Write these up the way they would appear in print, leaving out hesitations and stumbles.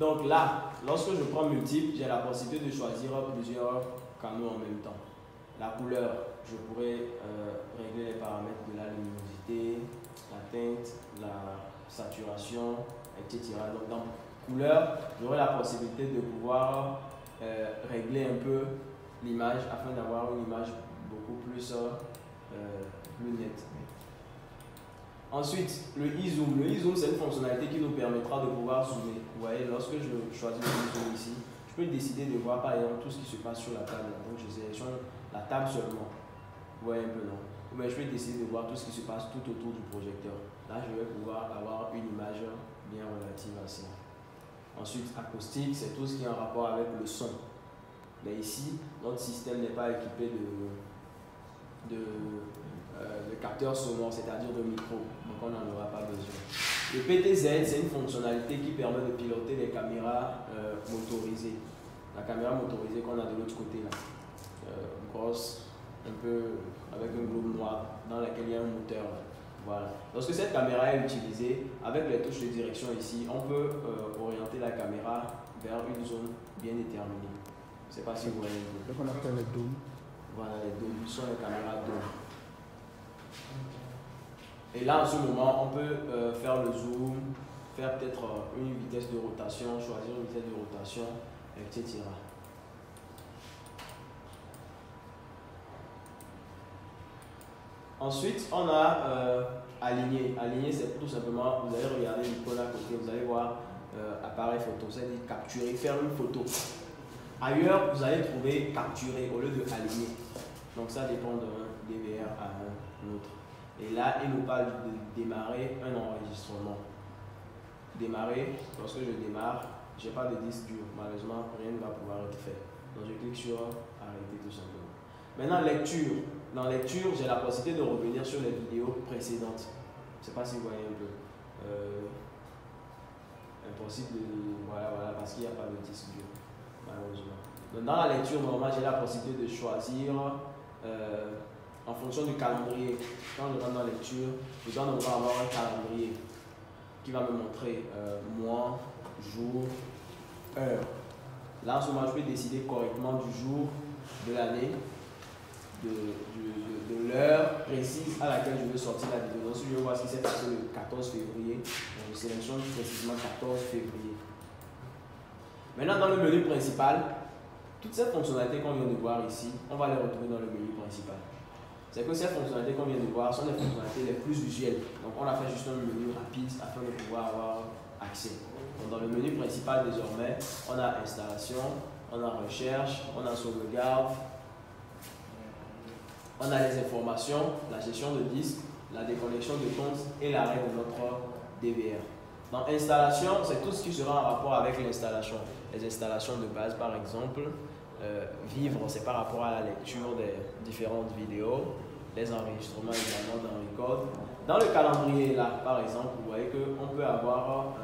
Donc là, lorsque je prends multiple, j'ai la possibilité de choisir plusieurs canaux en même temps. La couleur, je pourrais régler les paramètres de la luminosité, la teinte, la saturation, etc. Donc dans couleur, j'aurai la possibilité de pouvoir régler un peu l'image afin d'avoir une image beaucoup plus nette. Ensuite, le e-zoom. Le e-zoom, c'est une fonctionnalité qui nous permettra de pouvoir zoomer. Vous voyez, lorsque je choisis le e-zoom ici, je peux décider de voir par exemple tout ce qui se passe sur la table. Donc, je sélectionne la table seulement. Vous voyez un peu, non? Mais je peux décider de voir tout ce qui se passe tout autour du projecteur. Là, je vais pouvoir avoir une image bien relative à ça. Ensuite, acoustique, c'est tout ce qui est en rapport avec le son. Mais ici, notre système n'est pas équipé de capteurs sonores, c'est-à-dire de micro. Donc, on n'en aura pas besoin. Le PTZ, c'est une fonctionnalité qui permet de piloter les caméras motorisées. La caméra motorisée qu'on a de l'autre côté, là. Grosse, un peu avec un globe noir dans lequel il y a un moteur. Voilà. Lorsque cette caméra est utilisée, avec les touches de direction ici, on peut orienter la caméra vers une zone bien déterminée. Je ne sais pas si vous voyez. Ce qu'on appelle les dômes. Voilà, les dômes sont les caméras dômes. Et là, en ce moment, on peut faire le zoom, faire peut-être une vitesse de rotation, choisir une vitesse de rotation, etc. Ensuite, on a aligné. Aligné, c'est tout simplement, vous allez regarder l'icône à côté, vous allez voir appareil photo, c'est-à-dire capturer, faire une photo. Ailleurs, vous allez trouver capturer au lieu de aligner. Donc ça dépend d'un DVR à un autre. Et là, il nous parle de démarrer un enregistrement. Démarrer, lorsque je démarre, je n'ai pas de disque dur. Malheureusement, rien ne va pouvoir être fait. Donc je clique sur arrêter tout simplement. Maintenant, lecture. Dans lecture, j'ai la possibilité de revenir sur les vidéos précédentes. Je ne sais pas si vous voyez un peu. Impossible de... Voilà, parce qu'il n'y a pas de disque dur, malheureusement. Donc, dans la lecture normale, j'ai la possibilité de choisir en fonction du calendrier. Quand je rentre dans la lecture, je dois avoir un calendrier qui va me montrer mois, jour, heure. Là, en ce moment, je peux décider correctement du jour, de l'année, de l'heure précise à laquelle je veux sortir la vidéo. Donc, si je veux voir ce qui s'est passé le 14 février, je sélectionne précisément 14 février. Maintenant, dans le menu principal, toutes ces fonctionnalités qu'on vient de voir ici, on va les retrouver dans le menu principal. C'est que ces fonctionnalités qu'on vient de voir sont les fonctionnalités les plus usuelles. Donc, on a fait juste un menu rapide afin de pouvoir avoir accès. Donc, dans le menu principal, désormais, on a installation, on a recherche, on a sauvegarde, on a les informations, la gestion de disque, la déconnexion de compte et l'arrêt de notre DVR. Dans installation, c'est tout ce qui sera en rapport avec l'installation. Les installations de base, par exemple, vivre, c'est par rapport à la lecture des différentes vidéos, les enregistrements également dans Record. Dans le calendrier, là, par exemple, vous voyez qu'on peut avoir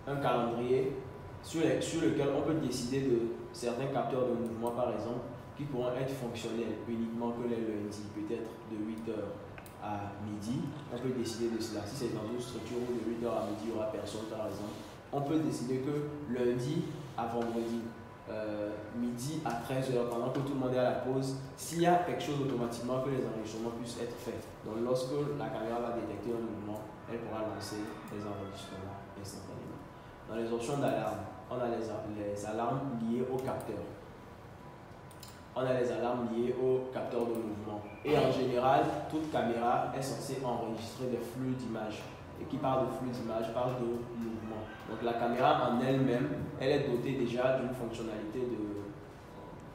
un calendrier sur lequel on peut décider de certains capteurs de mouvement, par exemple, qui pourront être fonctionnels uniquement que les lundis, peut-être de 8h à midi. On peut décider de cela. Si c'est dans une structure où de 8h à midi, il n'y aura personne, par exemple, on peut décider que lundi à vendredi, midi à 13h, pendant que tout le monde est à la pause, s'il y a quelque chose automatiquement, que les enregistrements puissent être faits. Donc, lorsque la caméra va détecter un mouvement, elle pourra lancer les enregistrements instantanément. Dans les options d'alarme, on a les alarmes liées au capteur. On a les alarmes liées au capteur de mouvement. Et en général, toute caméra est censée enregistrer des flux d'images. Et qui parle de flux d'images, parle de mouvement. Donc la caméra en elle-même, elle est dotée déjà d'une fonctionnalité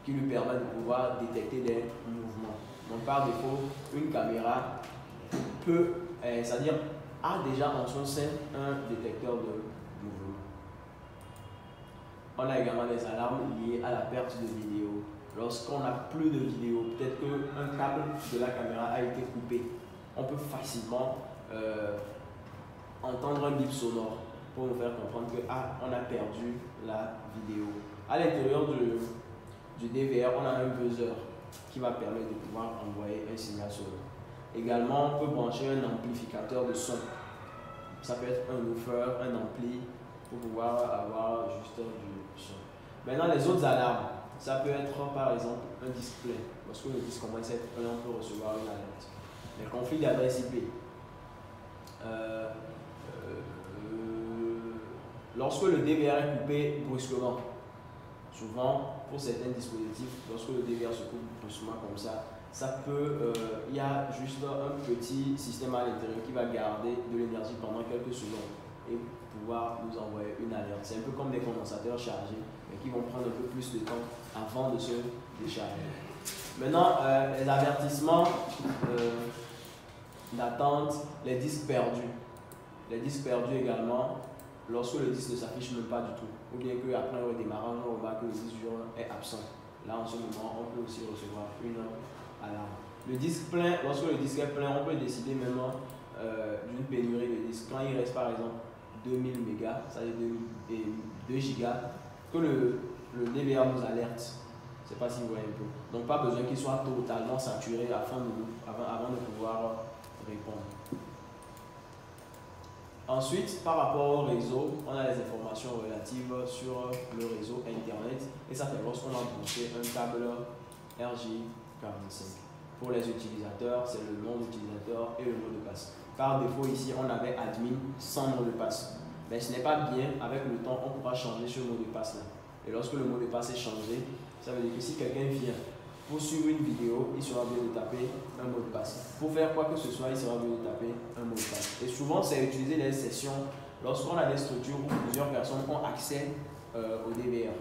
qui lui permet de pouvoir détecter des mouvements. Donc par défaut, une caméra peut, c'est-à-dire a déjà en son sein un détecteur de mouvement. On a également des alarmes liées à la perte de vidéo. Lorsqu'on n'a plus de vidéo, peut-être qu'un câble de la caméra a été coupé, on peut facilement entendre un bip sonore pour nous faire comprendre que on a perdu la vidéo. À l'intérieur du DVR, on a un buzzer qui va permettre de pouvoir envoyer un signal sonore. Également, on peut brancher un amplificateur de son. Ça peut être un woofer, un ampli pour pouvoir avoir juste du son. Maintenant, les autres alarmes, ça peut être par exemple un disque plein. Lorsque le disque commence à être plein, on peut recevoir une alerte. Les conflits d'adresse IP. Lorsque le DVR est coupé brusquement, souvent pour certains dispositifs, lorsque le DVR se coupe brusquement comme ça peut, il y a juste un petit système à l'intérieur qui va garder de l'énergie pendant quelques secondes et pouvoir nous envoyer une alerte. C'est un peu comme des condensateurs chargés, mais qui vont prendre un peu plus de temps avant de se décharger. Maintenant, les avertissements d'attente, les disques perdus. Les disques perdus également, lorsque le disque ne s'affiche même pas du tout, ou bien qu'après un redémarrage, on remarque que le disque dur est absent. Là, en ce moment, on peut aussi recevoir une alarme. Le disque plein, lorsque le disque est plein, on peut décider maintenant d'une pénurie de disques. Quand il reste par exemple 2000 mégas, ça veut dire 2 gigas, que le DVR nous alerte. Je ne sais pas si vous voyez un peu. Donc, pas besoin qu'il soit totalement saturé avant de pouvoir répondre. Ensuite, par rapport au réseau, on a les informations relatives sur le réseau Internet. Et ça, c'est lorsqu'on a branché un câble RJ45. Pour les utilisateurs, c'est le nom d'utilisateur et le mot de passe. Par défaut, ici, on avait admin sans mot de passe. Mais ce n'est pas bien. Avec le temps, on pourra changer ce mot de passe-là. Et lorsque le mot de passe est changé, ça veut dire que si quelqu'un vient pour suivre une vidéo, il sera obligé de taper un mot de passe. Pour faire quoi que ce soit, il sera obligé de taper un mot de passe. Et souvent, c'est utilisé dans les sessions lorsqu'on a des structures où plusieurs personnes ont accès au DVR.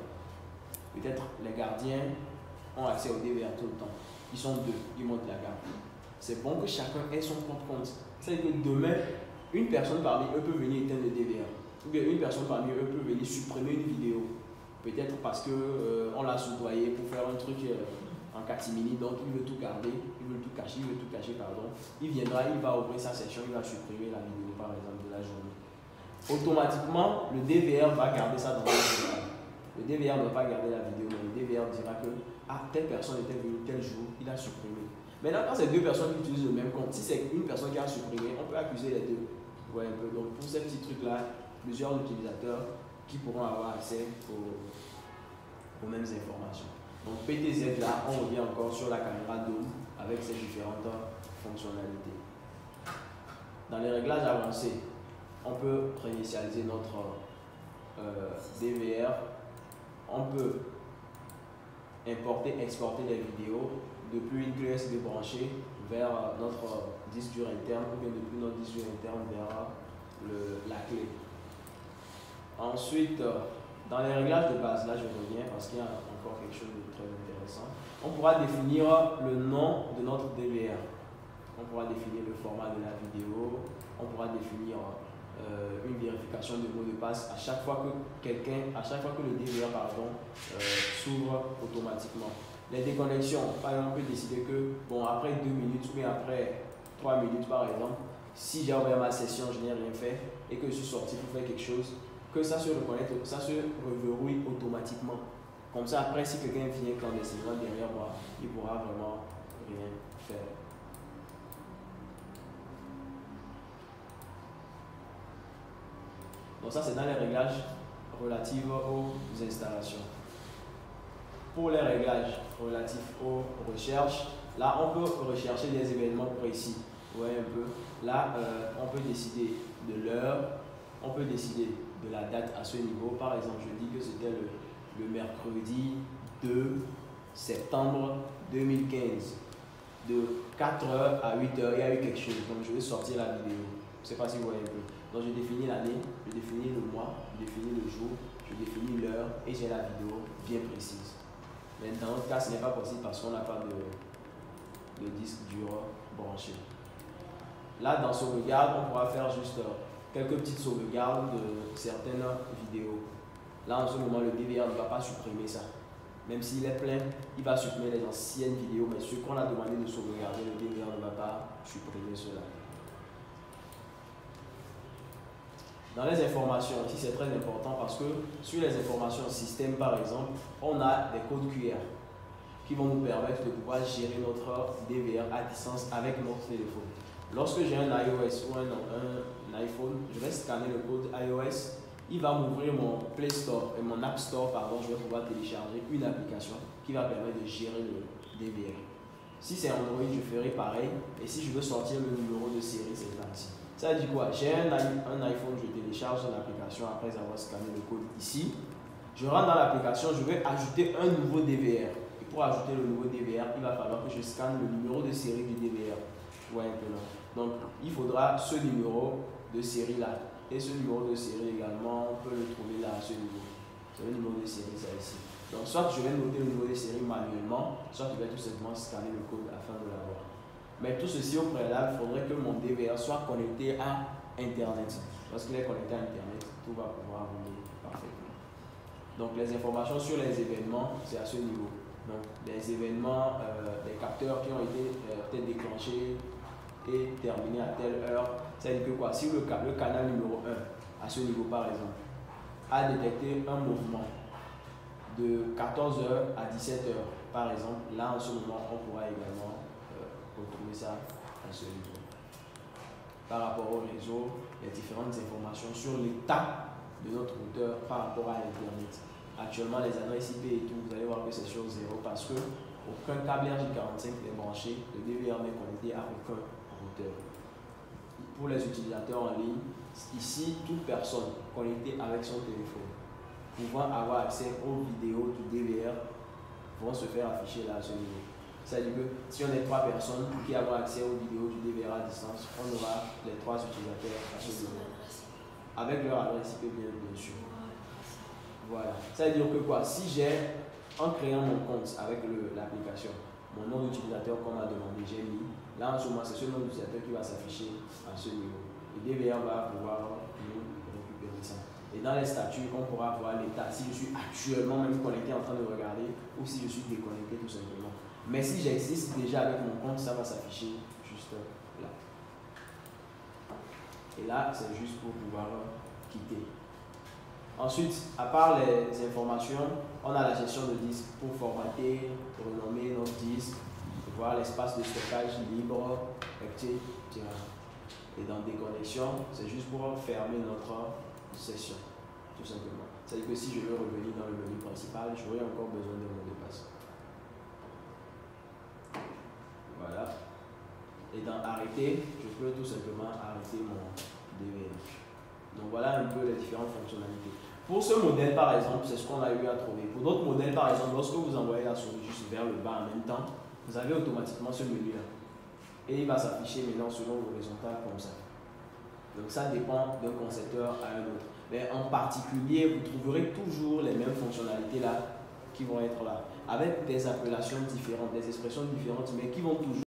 Peut-être les gardiens ont accès au DVR tout le temps. Ils sont deux, ils montent la garde. C'est bon que chacun ait son propre compte. C'est-à-dire que demain, une personne parmi eux peut venir éteindre le DVR. Ou bien une personne parmi eux peut venir supprimer une vidéo. Peut-être parce qu'on l'a soudoyé pour faire un truc en catimini, donc il veut tout garder, il veut tout cacher, pardon. Il viendra, il va ouvrir sa session, il va supprimer la vidéo par exemple de la journée. Automatiquement, le DVR va garder ça dans le journal. Le DVR ne va pas garder la vidéo, mais le DVR dira que telle personne était venue tel jour, il a supprimé. Maintenant, quand c'est deux personnes qui utilisent le même compte, si c'est une personne qui a supprimé, on peut accuser les deux. Ouais, un peu. Donc pour ces petits trucs-là, plusieurs utilisateurs qui pourront avoir accès aux mêmes informations. Donc PTZ là, on revient encore sur la caméra Dome avec ses différentes fonctionnalités. Dans les réglages avancés, on peut réinitialiser notre DVR. On peut importer, exporter les vidéos depuis une clé USB branchée vers notre disque dur interne ou bien depuis notre disque dur interne vers la clé. Ensuite, dans les réglages de base, là je reviens parce qu'il y a encore quelque chose de très intéressant. On pourra définir le nom de notre DVR. On pourra définir le format de la vidéo. On pourra définir une vérification de mot de passe à chaque fois que le DVR s'ouvre automatiquement. Les déconnexions, par exemple, on peut décider que après 2 minutes ou après 3 minutes par exemple, si j'ai ouvert ma session, je n'ai rien fait et que je suis sorti pour faire quelque chose, que ça se reconnecte, ça se reverrouille automatiquement. Comme ça, après, si quelqu'un vient clandestinement derrière moi, il ne pourra vraiment rien faire. Donc ça, c'est dans les réglages relatifs aux installations. Pour les réglages relatifs aux recherches, là, on peut rechercher des événements précis. Vous voyez un peu. Là, on peut décider de l'heure, on peut décider de la date à ce niveau. Par exemple, je dis que c'était le mercredi 2 septembre 2015. De 4h à 8h, il y a eu quelque chose. Donc, je vais sortir la vidéo. Je ne sais pas si vous voyez un peu. Donc, je définis l'année, je définis le mois, je définis le jour, je définis l'heure et j'ai la vidéo bien précise. Mais dans notre cas, ce n'est pas possible parce qu'on n'a pas de disque dur branché. Là, dans sauvegarde, on pourra faire juste quelques petites sauvegardes de certaines vidéos. Là, en ce moment, le DVR ne va pas supprimer ça. Même s'il est plein, il va supprimer les anciennes vidéos, mais ce qu'on a demandé de sauvegarder, le DVR ne va pas supprimer cela. Dans les informations, ici c'est très important parce que sur les informations système par exemple, on a des codes QR qui vont nous permettre de pouvoir gérer notre DVR à distance avec notre téléphone. Lorsque j'ai un iOS ou un iPhone, je vais scanner le code iOS il va m'ouvrir mon Play Store et mon App Store, pardon, je vais pouvoir télécharger une application qui va permettre de gérer le DVR. Si c'est Android, je ferai pareil. Et si je veux sortir le numéro de série, c'est là-ci. Ça dit quoi? J'ai un iPhone, je télécharge une application après avoir scanné le code ici. Je rentre dans l'application, je vais ajouter un nouveau DVR. Et pour ajouter le nouveau DVR, il va falloir que je scanne le numéro de série du DVR. Vous voyez un peu là. Donc, il faudra ce numéro de série là. Et ce numéro de série également, on peut le trouver là à ce niveau. C'est le numéro de série, ça ici. Donc, soit je vais noter le numéro de série manuellement, soit je vais tout simplement scanner le code afin de l'avoir. Mais tout ceci au préalable, il faudrait que mon DVR soit connecté à Internet. Lorsqu'il est connecté à Internet, tout va pouvoir rouler parfaitement. Donc, les informations sur les événements, c'est à ce niveau. Donc, les événements, les capteurs qui ont été peut-être déclenchés et terminés à telle heure, ça veut dire que quoi? Si le canal numéro 1, à ce niveau par exemple, a détecté un mouvement de 14h à 17h, par exemple, là en ce moment, on pourra également retrouver ça à ce niveau. Par rapport au réseau, les différentes informations sur l'état de notre routeur par rapport à Internet. Actuellement, les adresses IP et tout, vous allez voir que c'est sur 0 parce que aucun câble RJ45 n'est branché, le DVR n'est connecté à aucun routeur. Pour les utilisateurs en ligne, ici, toute personne connectée avec son téléphone pouvant avoir accès aux vidéos du DVR vont se faire afficher là à ce niveau. C'est-à-dire que si on est 3 personnes qui avons accès aux vidéos du DVR à distance, on aura les 3 utilisateurs à ce niveau. Avec leur adresse IP bien sûr. Voilà. Ça veut dire que quoi? Si j'ai, en créant mon compte avec l'application, mon nom d'utilisateur qu'on m'a demandé, j'ai mis, là en ce moment c'est ce nom d'utilisateur qui va s'afficher à ce niveau. Le DVR va pouvoir nous récupérer ça. Et dans les statuts, on pourra voir l'état, si je suis actuellement même connecté en train de regarder ou si je suis déconnecté tout simplement. Mais si j'existe déjà avec mon compte, ça va s'afficher juste là. Et là, c'est juste pour pouvoir quitter. Ensuite, à part les informations, on a la gestion de disque pour formater, renommer notre disque, voir l'espace de stockage libre, etc. Et dans déconnexion, c'est juste pour fermer notre session, tout simplement. C'est-à-dire que si je veux revenir dans le menu principal, j'aurai encore besoin de mot de passe. Voilà. Et dans arrêter, je peux tout simplement arrêter mon DVR. Donc voilà un peu les différentes fonctionnalités. Pour ce modèle par exemple, c'est ce qu'on a eu à trouver. Pour d'autres modèles par exemple, lorsque vous envoyez la souris juste vers le bas en même temps, vous avez automatiquement ce menu là. Et il va s'afficher maintenant selon l'horizontale comme ça. Donc ça dépend d'un concepteur à un autre. Mais en particulier, vous trouverez toujours les mêmes fonctionnalités là qui vont être là. Avec des appellations différentes, des expressions différentes, mais qui vont toujours